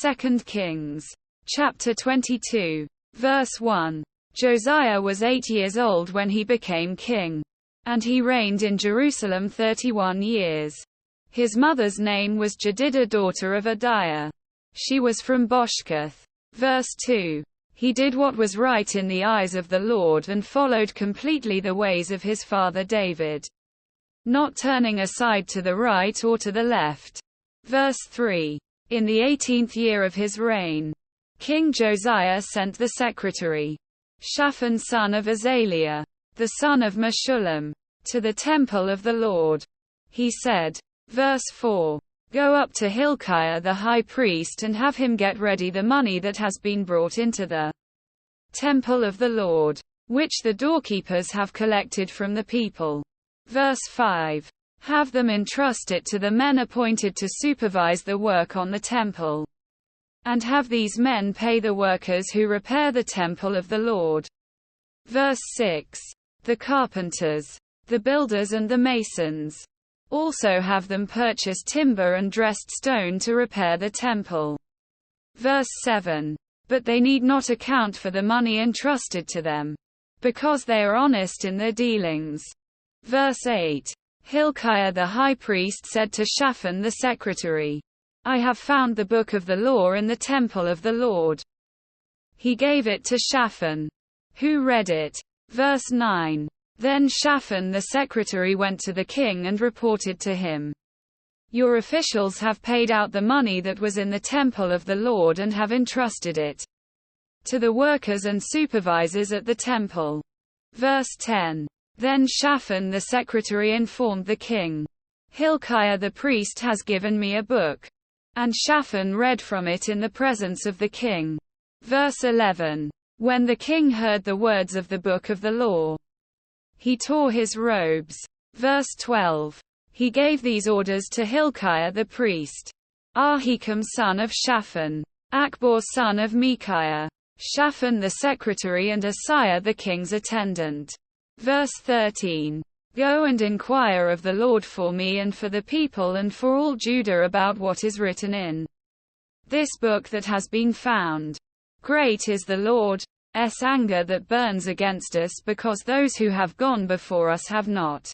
2 Kings. Chapter 22. Verse 1. Josiah was 8 years old when he became king. And he reigned in Jerusalem 31 years. His mother's name was Jedidah, daughter of Adiah. She was from Boshkath. Verse 2. He did what was right in the eyes of the Lord and followed completely the ways of his father David, not turning aside to the right or to the left. Verse 3. In the 18th year of his reign, King Josiah sent the secretary, Shaphan son of Azaliah, the son of Meshullam, to the temple of the Lord. He said, verse 4, Go up to Hilkiah the high priest and have him get ready the money that has been brought into the temple of the Lord, which the doorkeepers have collected from the people. Verse 5. Have them entrust it to the men appointed to supervise the work on the temple. And have these men pay the workers who repair the temple of the Lord. Verse 6. The carpenters, the builders and the masons. Also have them purchase timber and dressed stone to repair the temple. Verse 7. But they need not account for the money entrusted to them, because they are honest in their dealings. Verse 8. Hilkiah the high priest said to Shaphan the secretary, I have found the book of the law in the temple of the Lord. He gave it to Shaphan, who read it. Verse 9. Then Shaphan the secretary went to the king and reported to him, Your officials have paid out the money that was in the temple of the Lord and have entrusted it to the workers and supervisors at the temple. Verse 10. Then Shaphan the secretary informed the king, Hilkiah the priest has given me a book. And Shaphan read from it in the presence of the king. Verse 11. When the king heard the words of the book of the law, he tore his robes. Verse 12. He gave these orders to Hilkiah the priest, Ahikam son of Shaphan, Akbor son of Micaiah, Shaphan the secretary and Asaiah the king's attendant. Verse 13. Go and inquire of the Lord for me and for the people and for all Judah about what is written in this book that has been found. Great is the Lord's anger that burns against us because those who have gone before us have not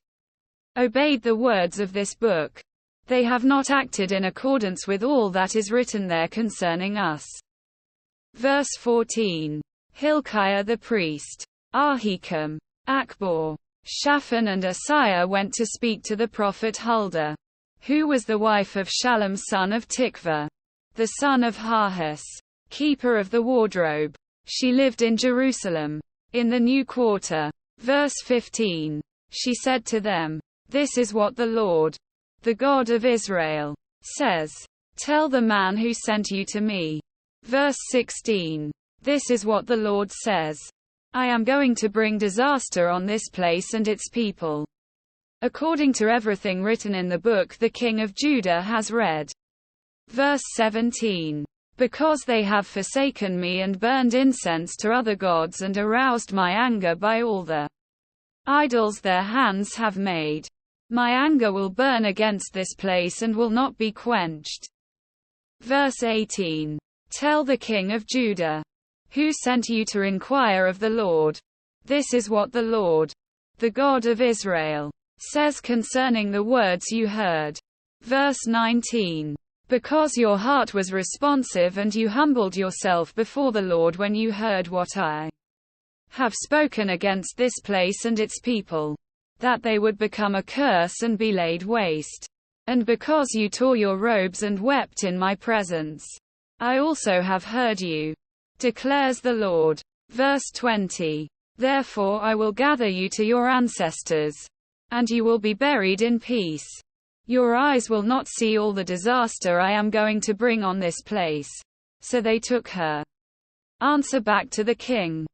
obeyed the words of this book. They have not acted in accordance with all that is written there concerning us. Verse 14. Hilkiah the priest, Ahikam, Akbor, Shaphan and Asaiah went to speak to the prophet Huldah, who was the wife of Shallum son of Tikvah, the son of Harhas, keeper of the wardrobe. She lived in Jerusalem, in the new quarter. Verse 15. She said to them, This is what the Lord, the God of Israel, says. Tell the man who sent you to me. Verse 16. This is what the Lord says. I am going to bring disaster on this place and its people, according to everything written in the book the king of Judah has read. Verse 17. Because they have forsaken me and burned incense to other gods and aroused my anger by all the idols their hands have made. My anger will burn against this place and will not be quenched. Verse 18. Tell the king of Judah, who sent you to inquire of the Lord. This is what the Lord, the God of Israel, says concerning the words you heard. Verse 19. Because your heart was responsive and you humbled yourself before the Lord when you heard what I have spoken against this place and its people, that they would become a curse and be laid waste. And because you tore your robes and wept in my presence, I also have heard you, declares the Lord. Verse 20. Therefore I will gather you to your ancestors, and you will be buried in peace. Your eyes will not see all the disaster I am going to bring on this place. So they took her answer back to the king.